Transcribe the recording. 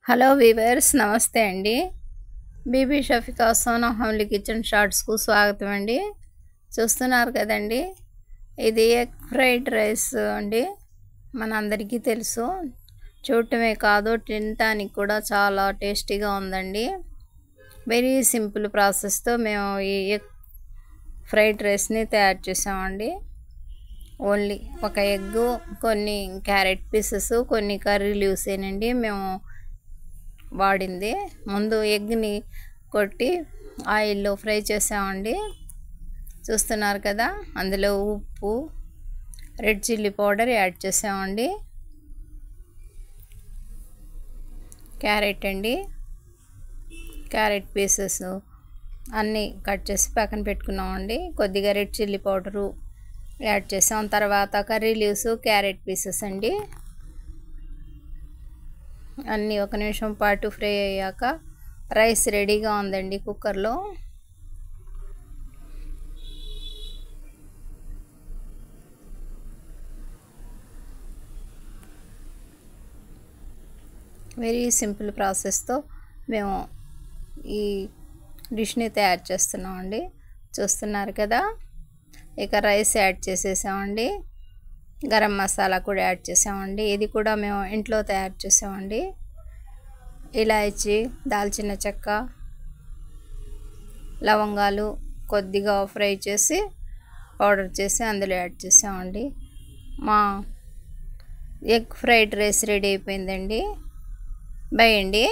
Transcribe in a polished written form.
Hello viewers, నమస్తే అండి. Bibi Shafika Sona homely kitchen షార్ట్స్కు స్వాగతం అండి. చూస్తున్నారు కదండి, ఇది ఎగ్ ఫ్రైడ్ రైస్ అండి. మనందరికీ తెలుసు, చూడటమే కాదు తినటానికి కూడా చాలా టేస్టీగా ఉందండి. వెరీ సింపుల్ ప్రాసెస్తో మేము ఈ ఎగ్ ఫ్రైడ్ రైస్ని తయారు చేసామండి. ఓన్లీ ఒక ఎగ్గు, కొన్ని క్యారెట్ పీసెస్, కొన్ని కర్రీ లీవ్సేనండి మేము వాడింది. ముందు ఎగ్ని కొట్టి ఆయిల్లో ఫ్రై చేసామండి. చూస్తున్నారు కదా, అందులో ఉప్పు, రెడ్ చిల్లీ పౌడర్ యాడ్ చేసామండి. క్యారెట్ అండి, క్యారెట్ పీసెస్ అన్నీ కట్ చేసి పక్కన పెట్టుకున్నామండి. కొద్దిగా రెడ్ చిల్లీ పౌడరు యాడ్ చేసాం. తర్వాత కర్రీ లీవ్స్, క్యారెట్ పీసెస్ అండి, అన్నీ ఒక నిమిషం పాటు ఫ్రై అయ్యాక రైస్ రెడీగా ఉందండి కుక్కర్లో. వెరీ సింపుల్ ప్రాసెస్తో మేము ఈ డిష్ని తయారు చేస్తున్నామండి. చూస్తున్నారు కదా, ఇక రైస్ యాడ్ చేసేసామండి. గరం మసాలా కూడా యాడ్ చేసామండి. ఇది కూడా మేము ఇంట్లో తయారు చేసామండి. ఇలాచీ, దాల్చిన చెక్క, లవంగాలు కొద్దిగా ఫ్రై చేసి పౌడర్ చేసి అందులో యాడ్ చేసామండి. మా ఎగ్ ఫ్రైడ్ రైస్ రెడీ అయిపోయిందండి. బై అండి.